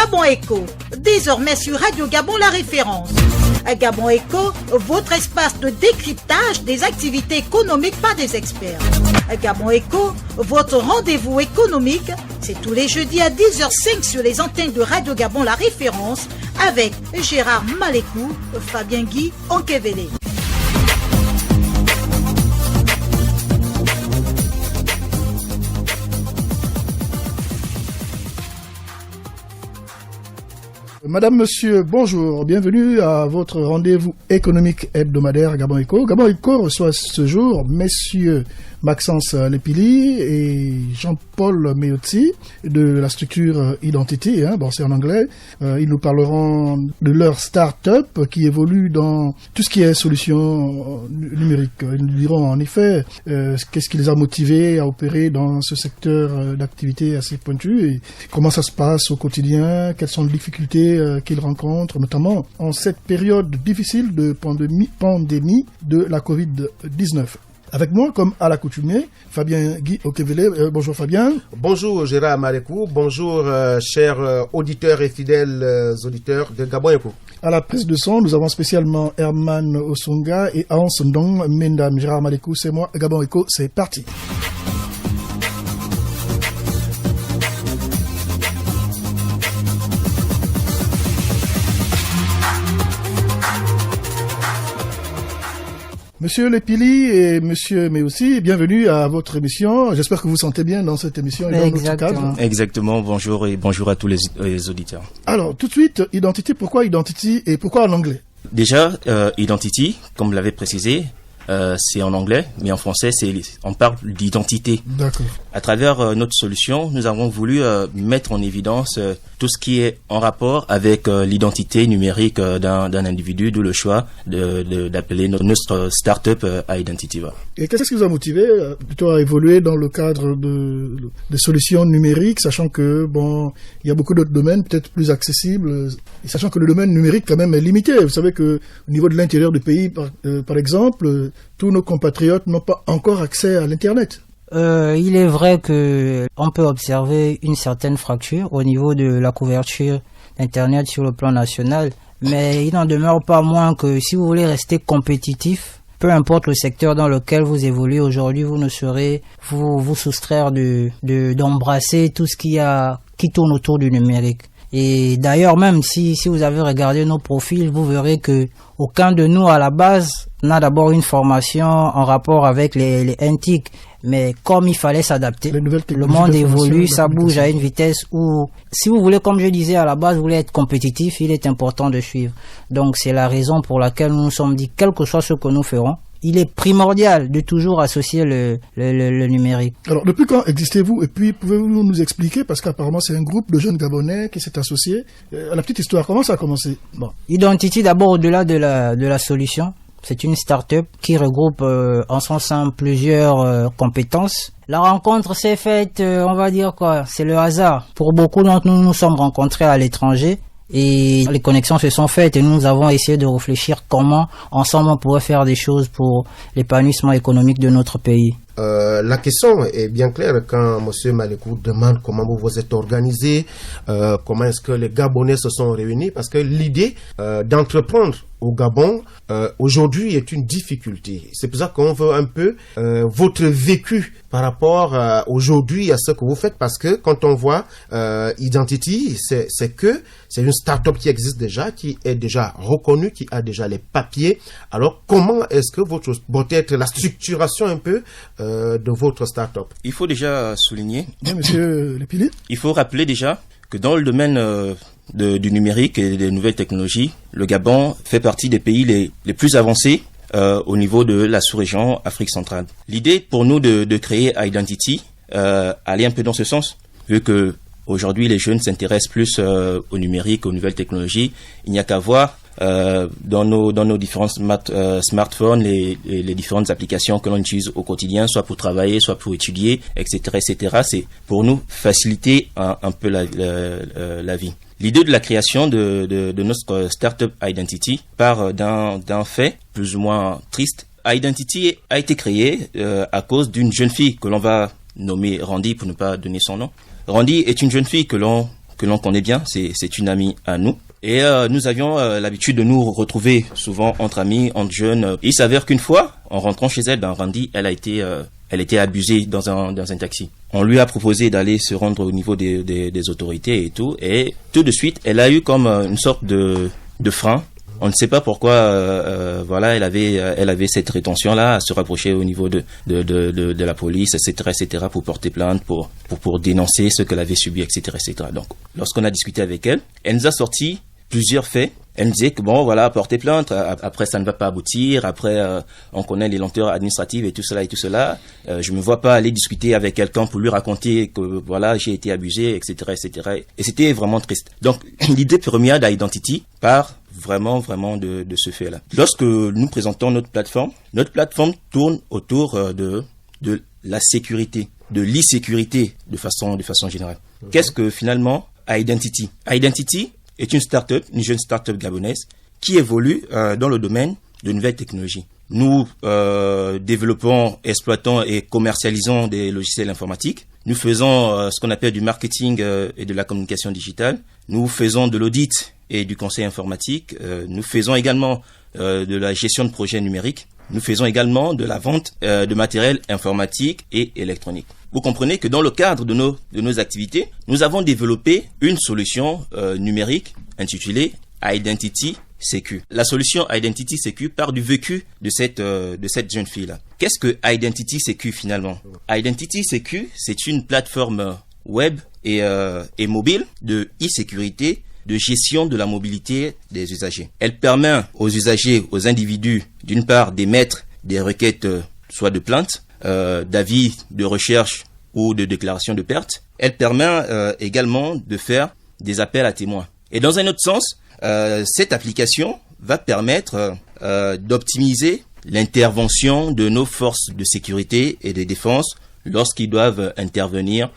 Gabon Echo, désormais sur Radio Gabon La Référence. Gabon Echo, votre espace de décryptage des activités économiques par des experts. Gabon Echo, votre rendez-vous économique, c'est tous les jeudis à 10h05 sur les antennes de Radio Gabon La Référence avec Gérard Malécou, Fabien Guy, Onkevele. Madame, monsieur, bonjour, bienvenue à votre rendez-vous économique hebdomadaire Gabon Echo. Gabon Echo reçoit ce jour messieurs Maxence Lepili et Jean-Paul Meotzi de la structure Identity, c'est en anglais. Ils nous parleront de leur start-up qui évolue dans tout ce qui est solutions numériques. Ils nous diront en effet qu'est-ce qui les a motivés à opérer dans ce secteur d'activité assez pointu et comment ça se passe au quotidien, quelles sont les difficultés qu'ils rencontrent, notamment en cette période difficile de pandémie de la Covid-19. Avec moi, comme à l'accoutumée, Fabien Guy Okevele. Bonjour Fabien. Bonjour Gérard Malécou. Bonjour chers auditeurs et fidèles auditeurs de Gabon Echo. À la prise de son, nous avons spécialement Herman Osonga et Hans Ndong Mendam. Gérard Malécou, c'est moi. Gabon Echo, c'est parti. Monsieur Lepili et monsieur Meotzi, bienvenue à votre émission. J'espère que vous vous sentez bien dans cette émission et dans notre cadre. Exactement, bonjour et bonjour à tous les auditeurs. Alors, tout de suite, Identity, pourquoi Identity et pourquoi en anglais? Déjà, Identity, comme vous l'avez précisé, c'est en anglais, mais en français, on parle d'identité. D'accord. À travers notre solution, nous avons voulu mettre en évidence tout ce qui est en rapport avec l'identité numérique d'un individu, d'où le choix d'appeler notre start-up Identity. Et qu'est-ce qui vous a motivé plutôt à évoluer dans le cadre de solutions numériques, sachant que il y a beaucoup d'autres domaines peut-être plus accessibles, et sachant que le domaine numérique quand même est limité. Vous savez que au niveau de l'intérieur du pays, par exemple, tous nos compatriotes n'ont pas encore accès à l'Internet. Il est vrai que on peut observer une certaine fracture au niveau de la couverture d'Internet sur le plan national, mais il n'en demeure pas moins que si vous voulez rester compétitif, peu importe le secteur dans lequel vous évoluez aujourd'hui, vous ne saurez vous soustraire d'embrasser tout ce qui tourne autour du numérique. Et d'ailleurs, même si vous avez regardé nos profils, vous verrez que aucun de nous à la base n'a d'abord une formation en rapport avec les NTIC. Mais comme il fallait s'adapter, le monde évolue, ça bouge à une vitesse où, si vous voulez, comme je disais à la base, vous voulez être compétitif, il est important de suivre. Donc c'est la raison pour laquelle nous nous sommes dit, quel que soit ce que nous ferons, il est primordial de toujours associer le numérique. Alors, depuis quand existez-vous? Et puis, pouvez-vous nous expliquer, parce qu'apparemment, c'est un groupe de jeunes Gabonais qui s'est associé. La petite histoire, comment ça a commencé? Identity, d'abord, au-delà de la solution, c'est une start-up qui regroupe en son sein plusieurs compétences. La rencontre s'est faite, on va dire c'est le hasard. Pour beaucoup d'entre nous, nous sommes rencontrés à l'étranger. Et les connexions se sont faites et nous avons essayé de réfléchir comment ensemble on pourrait faire des choses pour l'épanouissement économique de notre pays. La question est bien claire quand M. Malécou demande comment vous vous êtes organisé, comment est-ce que les Gabonais se sont réunis, parce que l'idée d'entreprendre au Gabon aujourd'hui est une difficulté. C'est pour ça qu'on veut un peu votre vécu par rapport aujourd'hui à ce que vous faites, parce que quand on voit Identity, c'est une start-up qui existe déjà, qui est déjà reconnue, qui a déjà les papiers. Alors comment est-ce que peut-être la structuration un peu de votre start-up? Il faut déjà souligner, Monsieur Lepili, il faut rappeler déjà que dans le domaine du numérique et des nouvelles technologies, le Gabon fait partie des pays les plus avancés au niveau de la sous-région Afrique centrale. L'idée pour nous de créer Identity allait un peu dans ce sens, vu que aujourd'hui les jeunes s'intéressent plus au numérique, aux nouvelles technologies. Il n'y a qu'à voir dans nos différents smartphones, les différentes applications que l'on utilise au quotidien, soit pour travailler, soit pour étudier, etc., etc. C'est pour nous faciliter un peu la vie. L'idée de la création de notre startup Identity part d'un fait plus ou moins triste. Identity a été créé à cause d'une jeune fille que l'on va nommer Randy pour ne pas donner son nom. Randy est une jeune fille que l'on connaît bien, c'est une amie à nous. Et nous avions l'habitude de nous retrouver souvent entre amis, entre jeunes. Il s'avère qu'une fois, en rentrant chez elle, Randy, elle était abusée dans un taxi. On lui a proposé d'aller se rendre au niveau des autorités et tout de suite, elle a eu comme une sorte de frein. On ne sait pas pourquoi, elle avait cette rétention-là à se rapprocher au niveau de la police, etc., pour porter plainte, pour dénoncer ce qu'elle avait subi, etc. Donc, lorsqu'on a discuté avec elle, elle nous a sorti plusieurs faits. Elle nous disait que porter plainte, après ça ne va pas aboutir, après on connaît les lenteurs administratives et tout cela. Je me vois pas aller discuter avec quelqu'un pour lui raconter que j'ai été abusé, etc. Et c'était vraiment triste. Donc l'idée première d'Identity part vraiment de ce fait-là. Lorsque nous présentons notre plateforme tourne autour de la sécurité, de l'e-sécurité de façon générale. Qu'est-ce que finalement Identity est une jeune start-up gabonaise qui évolue dans le domaine de nouvelles technologies. Nous développons, exploitons et commercialisons des logiciels informatiques. Nous faisons ce qu'on appelle du marketing et de la communication digitale. Nous faisons de l'audit et du conseil informatique. Nous faisons également de la gestion de projets numériques. Nous faisons également de la vente de matériel informatique et électronique. Vous comprenez que dans le cadre de nos activités, nous avons développé une solution numérique intitulée Identity Sécu. La solution Identity Sécu part du vécu de cette jeune fille-là. Qu'est-ce que Identity Sécu finalement? Identity Sécu, c'est une plateforme web et mobile de e-sécurité, de gestion de la mobilité des usagers. Elle permet aux usagers, aux individus, d'une part, d'émettre des requêtes, soit de plainte, d'avis de recherche ou de déclaration de perte. Elle permet également de faire des appels à témoins. Et dans un autre sens, cette application va permettre d'optimiser l'intervention de nos forces de sécurité et de défense lorsqu'ils doivent intervenir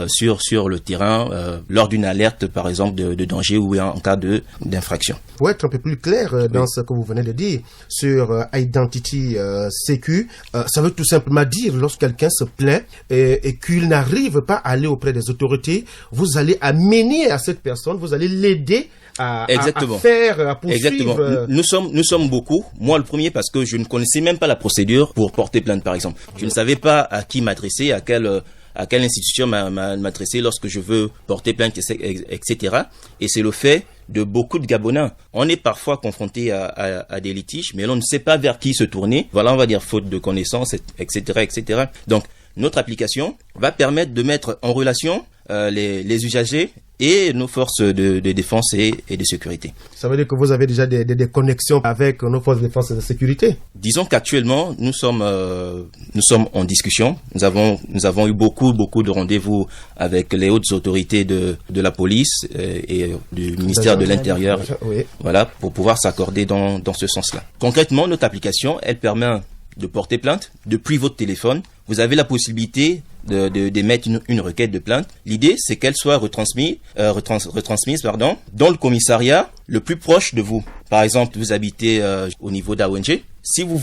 sur le terrain lors d'une alerte, par exemple, de danger ou en cas d'infraction. Pour être un peu plus clair dans ce que vous venez de dire sur Identity Sécu, ça veut tout simplement dire lorsque quelqu'un se plaint et qu'il n'arrive pas à aller auprès des autorités, vous allez amener à cette personne, vous allez l'aider à poursuivre. Exactement. Nous sommes beaucoup. Moi, le premier, parce que je ne connaissais même pas la procédure pour porter plainte, par exemple. Je ne savais pas à qui m'adresser, à quelle institution m'adresser lorsque je veux porter plainte, etc. Et c'est le fait de beaucoup de Gabonais. On est parfois confronté à des litiges, mais on ne sait pas vers qui se tourner. Voilà, on va dire faute de connaissances, etc. Donc, notre application va permettre de mettre en relation les usagers et nos forces de défense et de sécurité. Ça veut dire que vous avez déjà des connexions avec nos forces de défense et de sécurité? Disons qu'actuellement, nous sommes en discussion. Nous avons eu beaucoup de rendez-vous avec les hautes autorités de la police et du ministère de l'Intérieur, oui. Voilà, pour pouvoir s'accorder dans ce sens-là. Concrètement, notre application, elle permet de porter plainte depuis votre téléphone. Vous avez la possibilité d'émettre une requête de plainte. L'idée, c'est qu'elle soit retransmise dans le commissariat le plus proche de vous. Par exemple, vous habitez au niveau d'Awenge. Si vous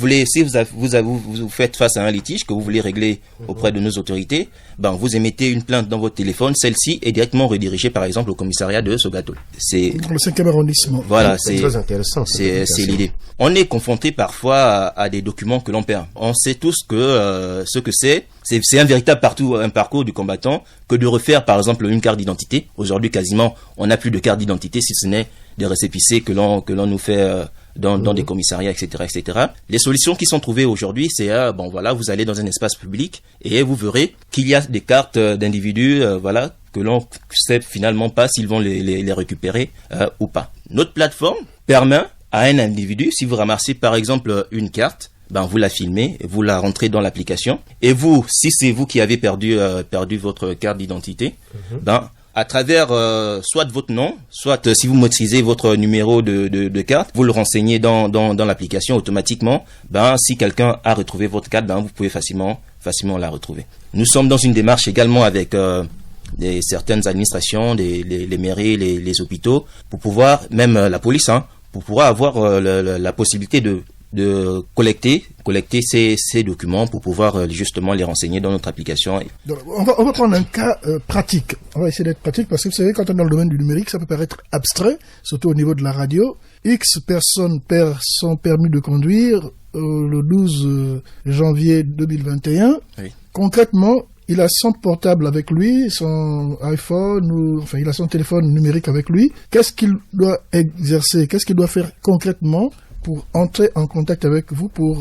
faites face à un litige que vous voulez régler auprès de nos autorités, vous émettez une plainte dans votre téléphone. Celle-ci est directement redirigée, par exemple, au commissariat de Sogato. C'est dans le 5e arrondissement. Voilà, c'est très intéressant. C'est l'idée. On est confronté parfois à des documents que l'on perd. On sait tous que ce que c'est un véritable parcours du combattant que de refaire, par exemple, une carte d'identité. Aujourd'hui, quasiment, on n'a plus de carte d'identité si ce n'est des récépissés que l'on nous fait dans des commissariats, etc. Les solutions qui sont trouvées aujourd'hui, c'est vous allez dans un espace public et vous verrez qu'il y a des cartes d'individus, que l'on ne sait finalement pas s'ils vont les récupérer ou pas. Notre plateforme permet à un individu, si vous ramassez par exemple une carte, vous la filmez, vous la rentrez dans l'application, et vous, si c'est vous qui avez perdu votre carte d'identité, à travers soit votre nom, soit si vous maîtrisez votre numéro de carte, vous le renseignez dans l'application automatiquement. Si quelqu'un a retrouvé votre carte, vous pouvez facilement la retrouver. Nous sommes dans une démarche également avec certaines administrations, les mairies, les hôpitaux, pour pouvoir, même la police, pour pouvoir avoir la possibilité de de collecter ces documents pour pouvoir justement les renseigner dans notre application. Donc, on va prendre un cas pratique. On va essayer d'être pratique parce que vous savez, quand on est dans le domaine du numérique, ça peut paraître abstrait, surtout au niveau de la radio. X personnes perd son permis de conduire le 12 janvier 2021. Oui. Concrètement, il a son portable avec lui, son iPhone, il a son téléphone numérique avec lui. Qu'est-ce qu'il doit exercer? Qu'est-ce qu'il doit faire concrètement pour entrer en contact avec vous, pour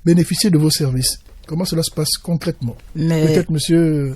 bénéficier de vos services? Comment cela se passe concrètement? Peut-être monsieur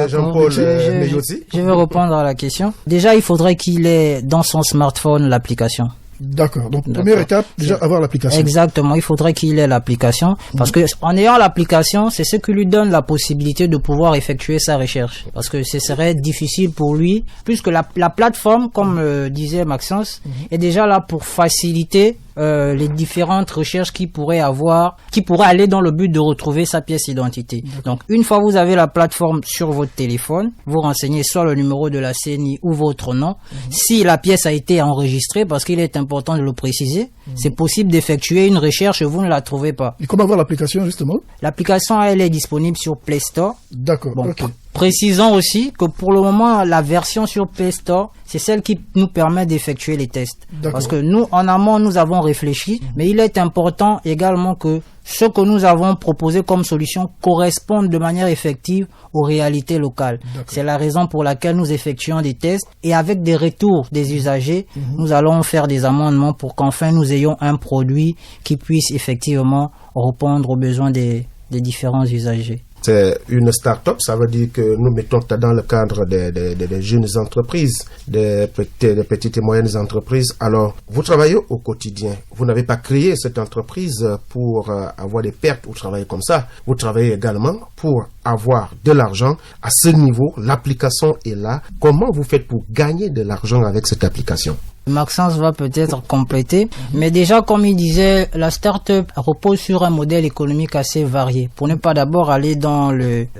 Jean-Paul Meyosi. Je vais répondre à la question. Déjà, il faudrait qu'il ait dans son smartphone l'application. D'accord. Donc, première étape, déjà avoir l'application. Exactement. Il faudrait qu'il ait l'application. Parce que, en ayant l'application, c'est ce qui lui donne la possibilité de pouvoir effectuer sa recherche. Parce que ce serait difficile pour lui, puisque la plateforme, comme disait Maxence, est déjà là pour faciliter les différentes recherches qu'il pourrait aller dans le but de retrouver sa pièce d'identité. Donc, une fois vous avez la plateforme sur votre téléphone, vous renseignez soit le numéro de la CENI ou votre nom. Si la pièce a été enregistrée, parce qu'il est important de le préciser, c'est possible d'effectuer une recherche et vous ne la trouvez pas. Et comment avoir l'application, justement? L'application, elle est disponible sur Play Store. D'accord, bon, ok. Précisons aussi que pour le moment, la version sur Play Store, c'est celle qui nous permet d'effectuer les tests. Parce que nous, en amont, nous avons réfléchi, mais il est important également que ce que nous avons proposé comme solution corresponde de manière effective aux réalités locales. C'est la raison pour laquelle nous effectuons des tests et avec des retours des usagers, nous allons faire des amendements pour qu'enfin nous ayons un produit qui puisse effectivement répondre aux besoins des différents usagers. C'est une start-up, ça veut dire que nous mettons dans le cadre des jeunes entreprises, des petites et moyennes entreprises. Alors, vous travaillez au quotidien. Vous n'avez pas créé cette entreprise pour avoir des pertes ou travailler comme ça. Vous travaillez également pour avoir de l'argent. À ce niveau, l'application est là. Comment vous faites pour gagner de l'argent avec cette application? Maxence va peut-être compléter, mais déjà comme il disait, la start-up repose sur un modèle économique assez varié. Pour ne pas d'abord aller dans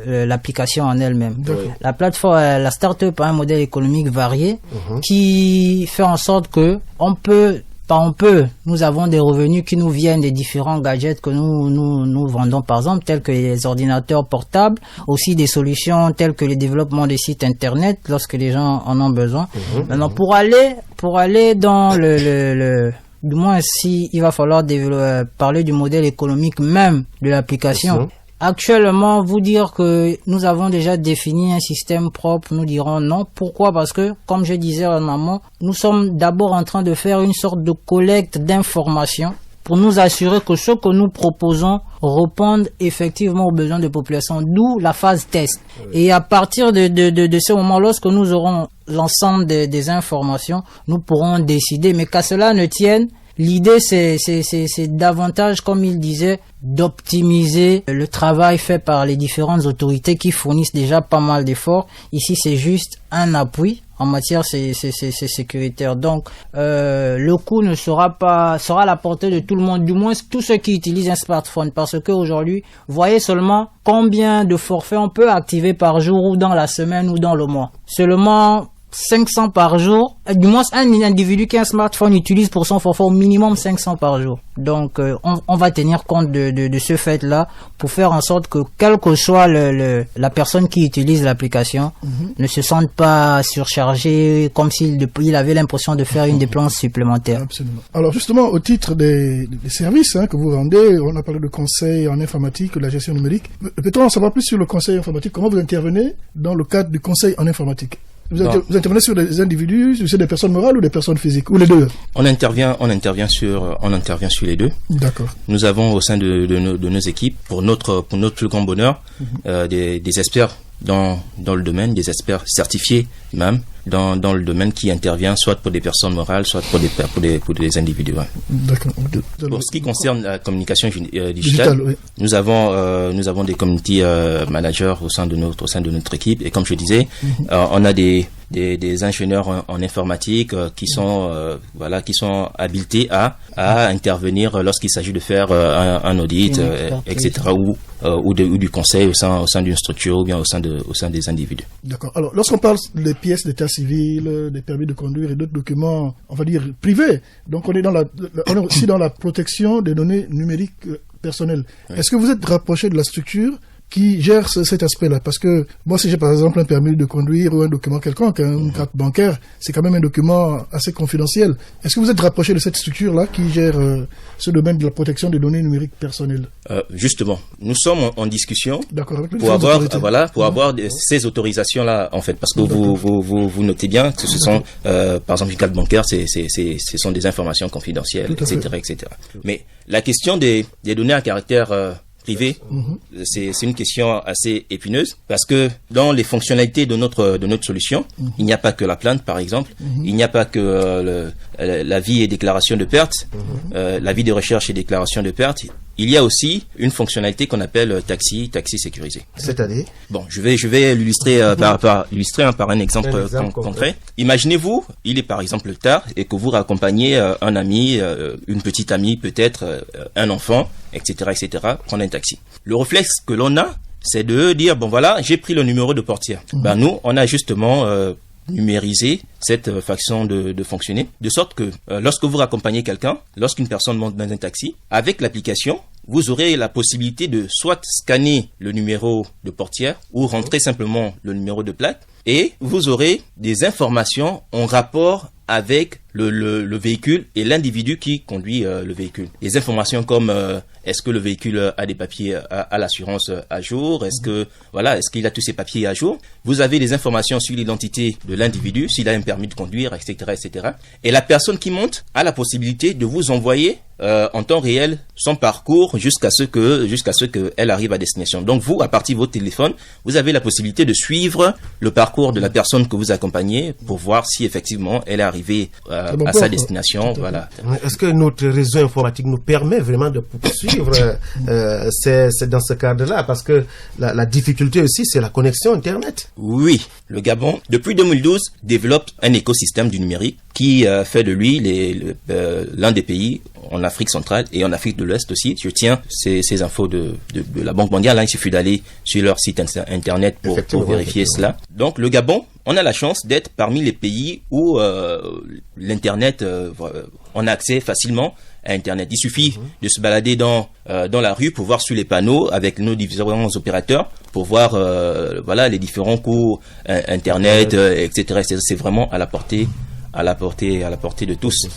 l'application en elle-même. La plateforme, la start-up a un modèle économique varié qui fait en sorte que nous avons des revenus qui nous viennent des différents gadgets que nous vendons, par exemple, tels que les ordinateurs portables, aussi des solutions telles que le développement des sites internet lorsque les gens en ont besoin. Maintenant, pour aller dans du moins si il va falloir parler du modèle économique même de l'application. Actuellement, vous dire que nous avons déjà défini un système propre, nous dirons non. Pourquoi? Parce que, comme je disais en amont, nous sommes d'abord en train de faire une sorte de collecte d'informations pour nous assurer que ce que nous proposons répondent effectivement aux besoins de population, d'où la phase test. Et à partir de ce moment, lorsque nous aurons l'ensemble des informations, nous pourrons décider. Mais qu'à cela ne tienne, l'idée, c'est davantage, comme il disait, d'optimiser le travail fait par les différentes autorités qui fournissent déjà pas mal d'efforts. Ici, c'est juste un appui en matière sécuritaire. Donc, le coût sera à la portée de tout le monde, du moins tous ceux qui utilisent un smartphone, parce qu'aujourd'hui, voyez seulement combien de forfaits on peut activer par jour ou dans la semaine ou dans le mois. Seulement 500 par jour, du moins un individu qui a un smartphone utilise pour son forfait au minimum 500 par jour. Donc on va tenir compte de ce fait-là pour faire en sorte que quelle que soit la personne qui utilise l'application ne se sente pas surchargé comme s'il avait l'impression de faire une dépense supplémentaire. Absolument. Alors justement, au titre des services que vous rendez, on a parlé de conseil en informatique, de la gestion numérique. Peut-on en savoir plus sur le conseil informatique? Comment vous intervenez dans le cadre du conseil en informatique? Vous intervenez sur des individus, sur des personnes morales ou des personnes physiques, ou les deux? On intervient sur les deux. D'accord. Nous avons au sein de nos équipes, pour notre plus grand bonheur, des experts dans le domaine, des experts certifiés même dans le domaine qui intervient soit pour des personnes morales, soit pour des individus. Ouais. D'accord. Pour ce qui concerne la communication digitale, oui. Nous avons des community managers au sein de notre équipe, et comme je disais, on a des des ingénieurs en informatique qui sont habilités à intervenir lorsqu'il s'agit de faire un audit, etc. ou du conseil au sein d'une structure ou bien au sein des individus. D'accord. Alors, lorsqu'on parle des pièces d'état civil, des permis de conduire et d'autres documents, on va dire privés, donc on est aussi dans la protection des données numériques personnelles. Oui. Est-ce que vous êtes rapproché de la structure qui gère cet aspect-là? Parce que moi, si j'ai par exemple un permis de conduire ou un document quelconque, une carte bancaire, c'est quand même un document assez confidentiel. Est-ce que vous êtes rapproché de cette structure-là qui gère ce domaine de la protection des données numériques personnelles? Justement, nous sommes en discussion pour avoir ces autorisations-là, en fait, parce que vous notez bien que ce sont, par exemple, une carte bancaire, ce sont des informations confidentielles, etc. Mais la question des données à caractère privé, c'est une question assez épineuse parce que dans les fonctionnalités de notre solution, il n'y a pas que la plainte, par exemple, il n'y a pas que l'avis et déclaration de perte, l'avis de recherche et déclaration de perte. Il y a aussi une fonctionnalité qu'on appelle taxi sécurisé. C'est-à-dire? Bon, je vais l'illustrer par un exemple concret. Imaginez-vous, il est par exemple tard et que vous raccompagnez un ami, une petite amie peut-être, un enfant, etc., prendre un taxi. Le réflexe que l'on a, c'est de dire, bon voilà, j'ai pris le numéro de portière. Nous, on a justement numériser cette façon de fonctionner, de sorte que lorsque vous raccompagnez quelqu'un, lorsqu'une personne monte dans un taxi, avec l'application, vous aurez la possibilité de soit scanner le numéro de portière ou rentrer simplement le numéro de plaque et vous aurez des informations en rapport avec le véhicule et l'individu qui conduit le véhicule. Des informations comme est-ce que le véhicule a des papiers à l'assurance à jour, est-ce qu'il a tous ses papiers à jour. Vous avez des informations sur l'identité de l'individu, s'il a un permis de conduire, etc. Et la personne qui monte a la possibilité de vous envoyer en temps réel son parcours jusqu'à ce qu'elle arrive à destination. Donc vous, à partir de votre téléphone, vous avez la possibilité de suivre le parcours de la personne que vous accompagnez pour voir si effectivement elle est arrivée à sa destination. Voilà. Est-ce que notre réseau informatique nous permet vraiment de poursuivre c'est dans ce cadre-là? Parce que la difficulté aussi, c'est la connexion Internet. Oui, le Gabon, depuis 2012, développe un écosystème du numérique qui fait de lui l'un des pays en Afrique centrale et en Afrique de l'Ouest aussi. Je tiens ces infos de la Banque mondiale. Il suffit d'aller sur leur site internet pour vérifier cela. Donc le Gabon, on a la chance d'être parmi les pays où l'internet, on a accès facilement à Internet. Il suffit de se balader dans la rue pour voir sur les panneaux avec nos différents opérateurs pour voir les différents coûts Internet, etc. C'est vraiment à la portée de tous.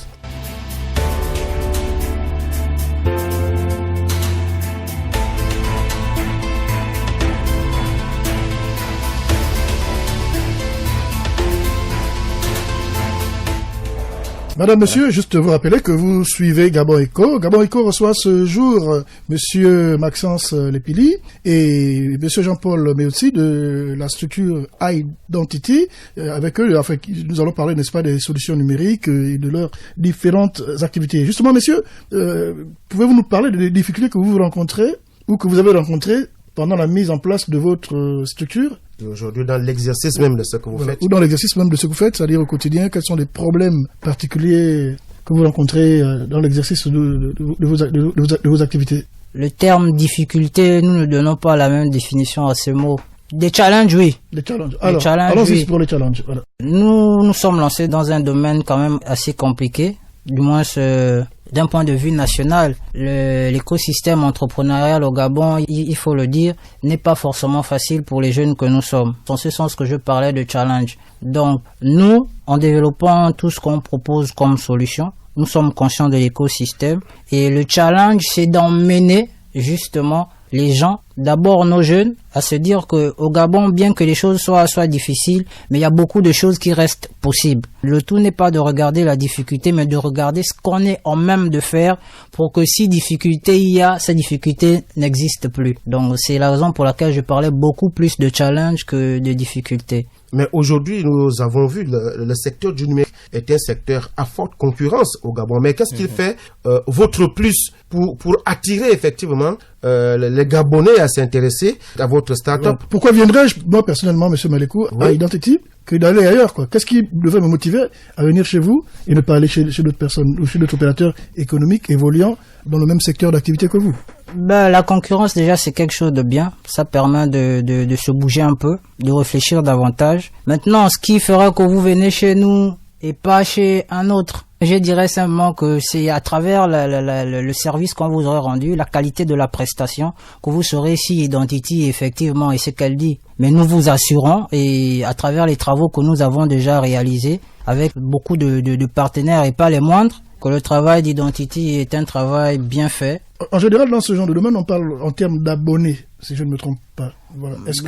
Madame, monsieur, juste vous rappeler que vous suivez Gabon Eco. Gabon Eco reçoit ce jour monsieur Maxence Lepili et monsieur Jean-Paul Meotsi de la structure Identity. Avec eux, enfin, nous allons parler, n'est-ce pas, des solutions numériques et de leurs différentes activités. Justement, messieurs, pouvez-vous nous parler des difficultés que vous rencontrez ou que vous avez rencontrées pendant la mise en place de votre structure? Aujourd'hui, dans l'exercice même de ce que vous faites. Ou dans l'exercice même de ce que vous faites, c'est-à-dire au quotidien, quels sont les problèmes particuliers que vous rencontrez dans l'exercice de vos activités? Le terme difficulté, nous ne donnons pas la même définition à ce mot. Des challenges, oui. Des challenges. Alors, allons-y pour les challenges. Voilà. Nous sommes lancés dans un domaine quand même assez compliqué, du moins d'un point de vue national. L'écosystème entrepreneurial au Gabon, il faut le dire, n'est pas forcément facile pour les jeunes que nous sommes. C'est en ce sens que je parlais de challenge. Donc, nous, en développant tout ce qu'on propose comme solution, nous sommes conscients de l'écosystème. Et le challenge, c'est d'emmener justement les gens, d'abord nos jeunes, à se dire que au Gabon, bien que les choses soient difficiles, mais il y a beaucoup de choses qui restent possibles. Le tout n'est pas de regarder la difficulté, mais de regarder ce qu'on est en même de faire pour que si difficulté il y a, cette difficulté n'existe plus. Donc c'est la raison pour laquelle je parlais beaucoup plus de challenge que de difficulté. Mais aujourd'hui, nous avons vu le secteur du numérique est un secteur à forte concurrence au Gabon. Mais qu'est-ce qu'il fait votre plus pour attirer effectivement les Gabonais à s'intéresser à votre start-up? Pourquoi viendrais-je, moi personnellement, M. Malekou, à Identity? que d'aller ailleurs, quoi. Qu'est-ce qui devrait me motiver à venir chez vous et ne pas aller chez d'autres personnes ou chez d'autres opérateurs économiques évoluant dans le même secteur d'activité que vous? La concurrence, déjà, c'est quelque chose de bien. Ça permet de se bouger un peu, de réfléchir davantage. Maintenant, ce qui fera que vous venez chez nous et pas chez un autre, je dirais simplement que c'est à travers le service qu'on vous aurait rendu, la qualité de la prestation, que vous saurez si Identity, effectivement, est ce qu'elle dit. Mais nous vous assurons, et à travers les travaux que nous avons déjà réalisés, avec beaucoup de partenaires et pas les moindres, que le travail d'Identity est un travail bien fait. En général, dans ce genre de domaine, on parle en termes d'abonnés, si je ne me trompe pas. Voilà. Est-ce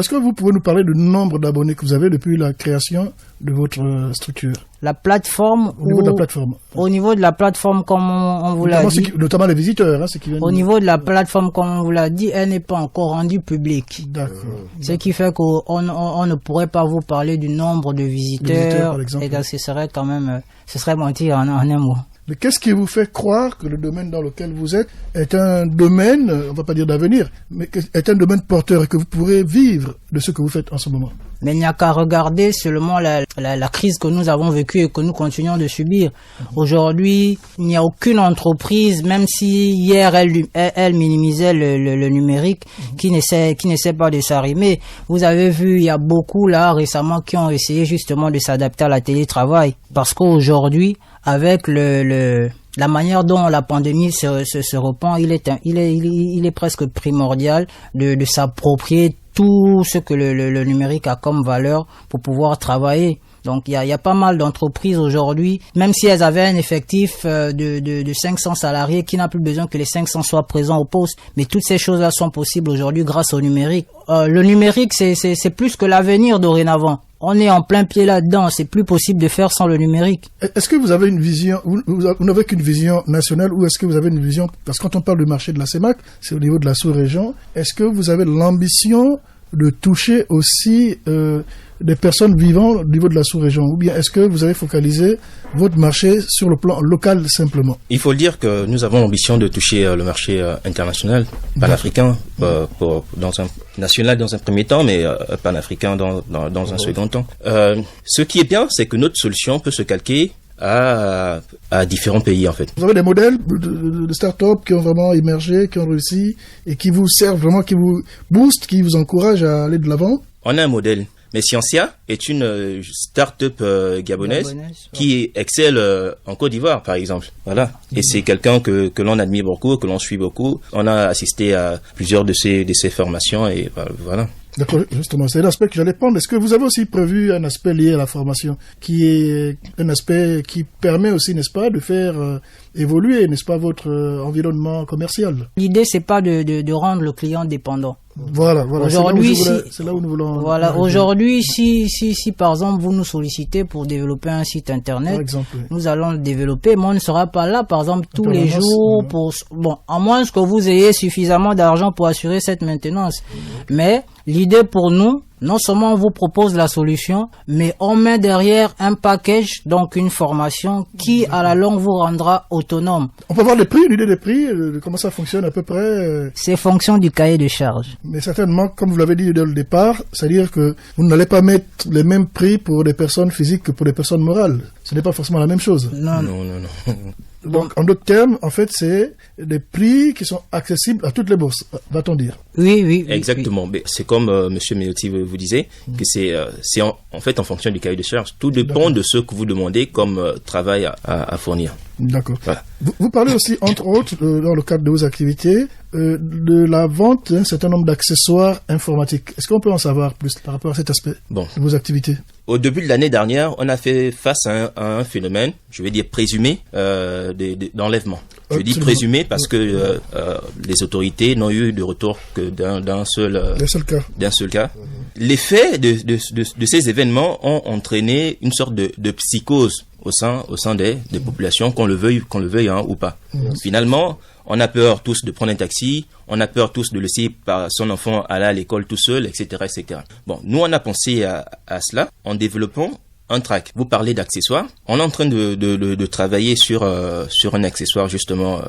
que vous pouvez nous parler du nombre d'abonnés que vous avez depuis la création de votre structure? La plateforme. Au niveau de la plateforme. Au niveau de la plateforme, comme on vous l'a dit. Notamment les visiteurs, hein, ceux qui viennent. Au niveau de la plateforme, comme on vous l'a dit, elle n'est pas encore rendue publique. D'accord. Ce qui fait qu'on ne pourrait pas vous parler du nombre de visiteurs. Par exemple. Et ce serait quand même, ce serait mentir en un mot. Mais qu'est-ce qui vous fait croire que le domaine dans lequel vous êtes est un domaine, on va pas dire d'avenir, mais est un domaine porteur et que vous pourrez vivre de ce que vous faites en ce moment? Mais il n'y a qu'à regarder seulement la crise que nous avons vécue et que nous continuons de subir. Aujourd'hui, il n'y a aucune entreprise, même si hier elle minimisait le numérique, qui n'essaie pas de s'arrimer. Vous avez vu, il y a beaucoup là récemment qui ont essayé justement de s'adapter à la télétravail. Parce qu'aujourd'hui, avec la manière dont la pandémie se répand, il est presque primordial de s'approprier tout ce que le numérique a comme valeur pour pouvoir travailler. Donc il y a pas mal d'entreprises aujourd'hui, même si elles avaient un effectif de 500 salariés, qui n'a plus besoin que les 500 soient présents au poste. Mais toutes ces choses-là sont possibles aujourd'hui grâce au numérique. Le numérique, c'est plus que l'avenir dorénavant. On est en plein pied là-dedans, c'est plus possible de faire sans le numérique. Est-ce que vous avez une vision, vous n'avez qu'une vision nationale, ou est-ce que vous avez une vision, parce que quand on parle du marché de la CEMAC, c'est au niveau de la sous-région, est-ce que vous avez l'ambition de toucher aussi des personnes vivant au niveau de la sous-région, ou bien est-ce que vous avez focalisé votre marché sur le plan local simplement? Il faut le dire que nous avons l'ambition de toucher le marché international, panafricain, national dans un premier temps, mais panafricain dans un second temps. Ce qui est bien, c'est que notre solution peut se calquer à différents pays en fait. Vous avez des modèles de start-up qui ont vraiment émergé, qui ont réussi et qui vous servent vraiment, qui vous boostent, qui vous encouragent à aller de l'avant? On a un modèle. Mais Scientia est une start-up gabonaise qui excelle en Côte d'Ivoire, par exemple. Voilà. Et c'est quelqu'un que l'on admire beaucoup, que l'on suit beaucoup. On a assisté à plusieurs de ces formations et voilà. D'accord, justement, c'est l'aspect que j'allais prendre. Est-ce que vous avez aussi prévu un aspect lié à la formation, qui est un aspect qui permet aussi, n'est-ce pas, de faire évoluer, n'est-ce pas, votre environnement commercial? L'idée, c'est pas de rendre le client dépendant. Voilà. Aujourd'hui, c'est là où nous voulons. Voilà. Aujourd'hui, si par exemple vous nous sollicitez pour développer un site internet, exemple, nous allons le développer, mais on ne sera pas là, par exemple, tous les jours à moins que vous ayez suffisamment d'argent pour assurer cette maintenance. Mais l'idée pour nous, non seulement on vous propose la solution, mais on met derrière un package, donc une formation qui à la longue vous rendra autonome. On peut avoir les prix, une idée des prix, de comment ça fonctionne à peu près? C'est fonction du cahier de charge. Mais certainement, comme vous l'avez dit dès le départ, c'est-à-dire que vous n'allez pas mettre les mêmes prix pour des personnes physiques que pour des personnes morales. Ce n'est pas forcément la même chose. Non. Donc, en d'autres termes, en fait, c'est des prix qui sont accessibles à toutes les bourses, va-t-on dire? Oui. Exactement. Mais c'est comme Monsieur Méloti vous disait, que c'est en fait en fonction du cahier de charge. Tout dépend de ce que vous demandez comme travail à fournir. D'accord. Voilà. Vous parlez aussi, entre autres, dans le cadre de vos activités, de la vente d'un certain nombre d'accessoires informatiques. Est-ce qu'on peut en savoir plus par rapport à cet aspect de vos activités? Au début de l'année dernière, on a fait face à un phénomène, je vais dire présumé, d'enlèvement. Je dis présumé parce que les autorités n'ont eu de retour que d'un seul cas. L'effet de ces événements ont entraîné une sorte de psychose au sein des populations, qu'on le veuille ou pas. Finalement, on a peur tous de prendre un taxi, on a peur tous de laisser son enfant aller à l'école tout seul, etc., etc. Bon, nous on a pensé à cela en développant un track. Vous parlez d'accessoires. On est en train de travailler sur un accessoire justement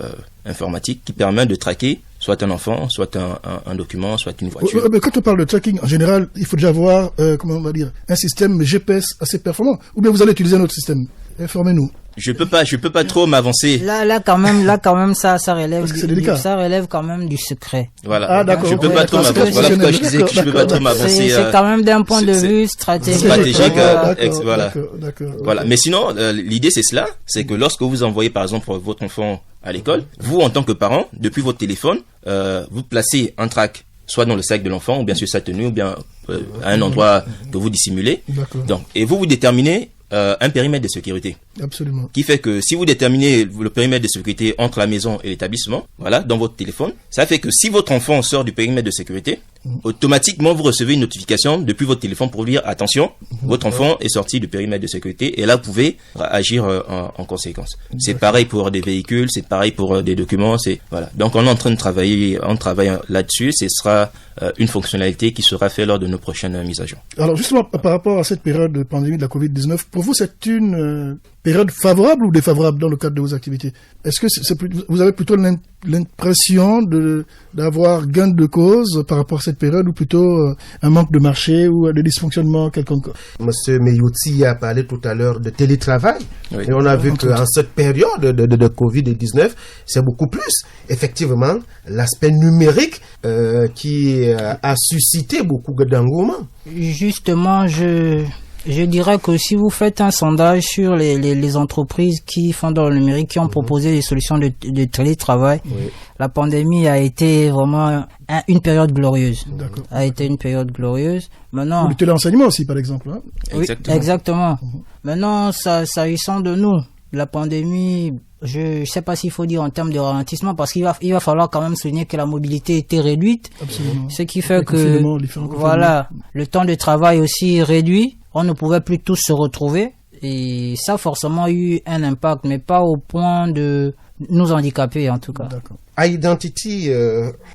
informatique qui permet de traquer soit un enfant, soit un document, soit une voiture. Mais quand on parle de tracking, en général, il faut déjà avoir, comment on va dire, un système GPS assez performant. Ou bien vous allez utiliser un autre système. Informez-nous. Je peux pas trop m'avancer. Là quand même ça relève ça relève quand même du secret. Voilà. Ah, d'accord. Je peux pas trop m'avancer. Voilà pourquoi je disais que je peux pas trop m'avancer. C'est quand même d'un point de vue stratégique. Voilà. D'accord. Voilà. Mais sinon, l'idée c'est cela, c'est que lorsque vous envoyez par exemple votre enfant à l'école, vous en tant que parent, depuis votre téléphone, vous placez un track soit dans le sac de l'enfant ou bien sur sa tenue ou bien à un endroit que vous dissimulez. D'accord. Donc, et vous déterminez un périmètre de sécurité. Absolument. Qui fait que si vous déterminez le périmètre de sécurité entre la maison et l'établissement, voilà, dans votre téléphone, ça fait que si votre enfant sort du périmètre de sécurité, automatiquement vous recevez une notification depuis votre téléphone pour dire attention, votre enfant est sorti du périmètre de sécurité, et là vous pouvez agir en conséquence. C'est pareil pour des véhicules, c'est pareil pour des documents, voilà. Donc on est en train de travailler, on travaille là-dessus, ce sera une fonctionnalité qui sera faite lors de nos prochaines mises à jour. Alors justement, par rapport à cette période de pandémie de la Covid-19, pour vous c'est une période favorable ou défavorable dans le cadre de vos activités? Est-ce que vous avez plutôt l'impression d'avoir gain de cause par rapport à cette période, ou plutôt un manque de marché ou des dysfonctionnements quelconques? Monsieur Meyouti a parlé tout à l'heure de télétravail. Oui. Et on a vu qu'en cette période de Covid-19, c'est beaucoup plus. Effectivement, l'aspect numérique qui a suscité beaucoup d'engouement. Justement, je dirais que si vous faites un sondage sur les entreprises qui font dans le numérique, qui ont proposé des solutions de télétravail, la pandémie a été vraiment une période glorieuse. D'accord. A été une période glorieuse. Maintenant, ou le téléenseignement aussi, par exemple. Hein? Oui, exactement. Maintenant, s'agissant de nous, la pandémie, je sais pas s'il faut dire en termes de ralentissement, parce qu'il va falloir quand même souligner que la mobilité était réduite. Absolument. Ce qui fait que, voilà, le temps de travail aussi réduit. On ne pouvait plus tous se retrouver. Et ça a forcément eu un impact, mais pas au point de nous handicaper, en tout cas. D'accord. Identity,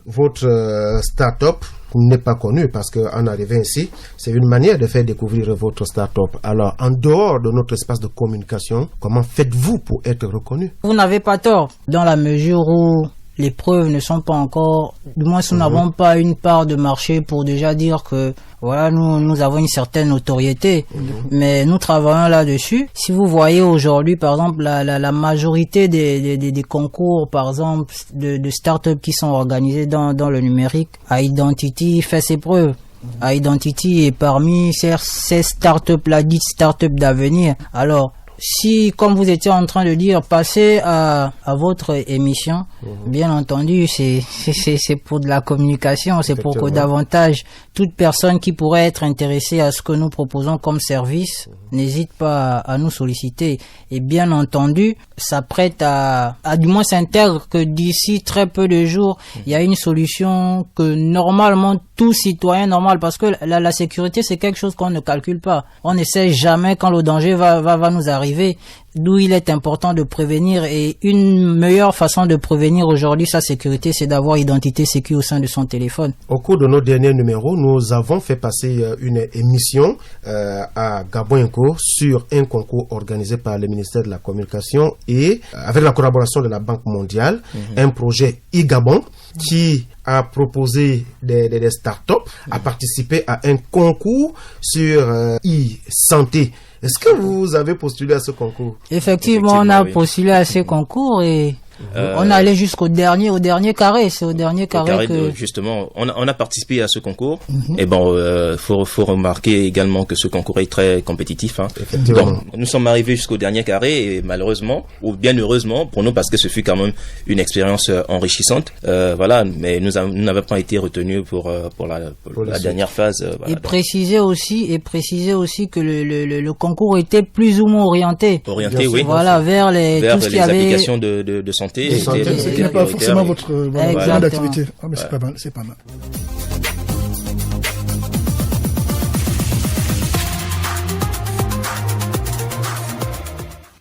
votre start-up n'est pas connu, parce qu'en arrivant ici, c'est une manière de faire découvrir votre start-up. Alors, en dehors de notre espace de communication, comment faites-vous pour être reconnu? Vous n'avez pas tort, dans la mesure où les preuves ne sont pas encore, du moins nous n'avons pas une part de marché pour déjà dire que voilà, nous avons une certaine notoriété, mais nous travaillons là-dessus. Si vous voyez aujourd'hui, par exemple, la majorité des concours, par exemple, de start-up qui sont organisés dans le numérique, Identity fait ses preuves. Identity est parmi ces start-up-là, dites start-up d'avenir. Alors, si, comme vous étiez en train de dire, passez à votre émission, bien entendu, c'est pour de la communication, c'est pour que davantage toute personne qui pourrait être intéressée à ce que nous proposons comme service n'hésite pas à nous solliciter. Et bien entendu, ça prête à du moins s'intègre que d'ici très peu de jours, il y a une solution que normalement tout citoyen normal, parce que la sécurité c'est quelque chose qu'on ne calcule pas. On ne sait jamais quand le danger va nous arriver. D'où il est important de prévenir, et une meilleure façon de prévenir aujourd'hui sa sécurité, c'est d'avoir identité sécure au sein de son téléphone. Au cours de nos derniers numéros, nous avons fait passer une émission à Gabon Eco sur un concours organisé par le ministère de la Communication et avec la collaboration de la Banque mondiale, un projet e-Gabon qui a proposé des startups à participer à un concours sur e-santé. Est-ce que vous avez postulé à ce concours? Effectivement, on a postulé à ce concours et on allait jusqu'au dernier carré. C'est au dernier carré que... Justement, on a participé à ce concours. Et bon, faut remarquer également que ce concours est très compétitif. Hein. Donc, nous sommes arrivés jusqu'au dernier carré et malheureusement, ou bien heureusement pour nous, parce que ce fut quand même une expérience enrichissante. Voilà, mais nous n'avons pas été retenus pour la dernière phase. Voilà, et préciser aussi que le concours était plus ou moins orienté. Orienté, oui. Voilà, vers tout ce qui avait applications de santé. Ce qui n'est pas forcément votre domaine d'activité. Ah, mais c'est pas mal.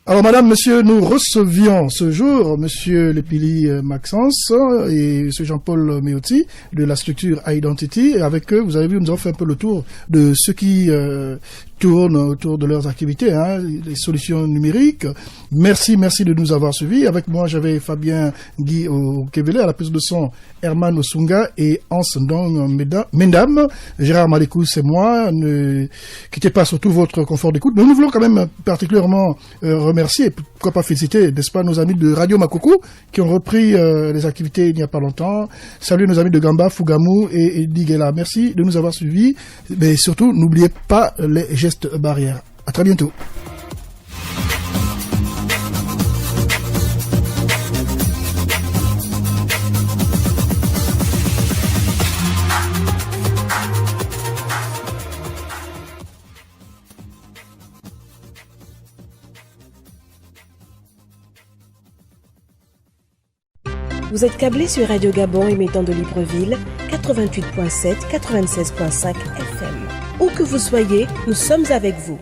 Alors, madame, monsieur, nous recevions ce jour monsieur Lepili Maxence et monsieur Jean-Paul Meyouti de la structure Identity. Et avec eux, vous avez vu, nous avons fait un peu le tour de ce qui tournent autour de leurs activités, hein, les solutions numériques. Merci de nous avoir suivis. Avec moi, j'avais Fabien Guy Okevele, à la prise de son, Herman Osunga et Hans Ndong Mendam. Gérard Malikou, c'est moi. Ne quittez pas surtout votre confort d'écoute. Mais nous voulons quand même particulièrement remercier, pourquoi pas féliciter, n'est-ce pas, nos amis de Radio Makoko qui ont repris les activités il n'y a pas longtemps. Salut nos amis de Gamba, Fougamou et Digela. Merci de nous avoir suivis. Mais surtout, n'oubliez pas les gestes barrières. À très bientôt. Vous êtes câblé sur Radio Gabon émettant de Libreville, 88.7, 96.5 FM. Où que vous soyez, nous sommes avec vous.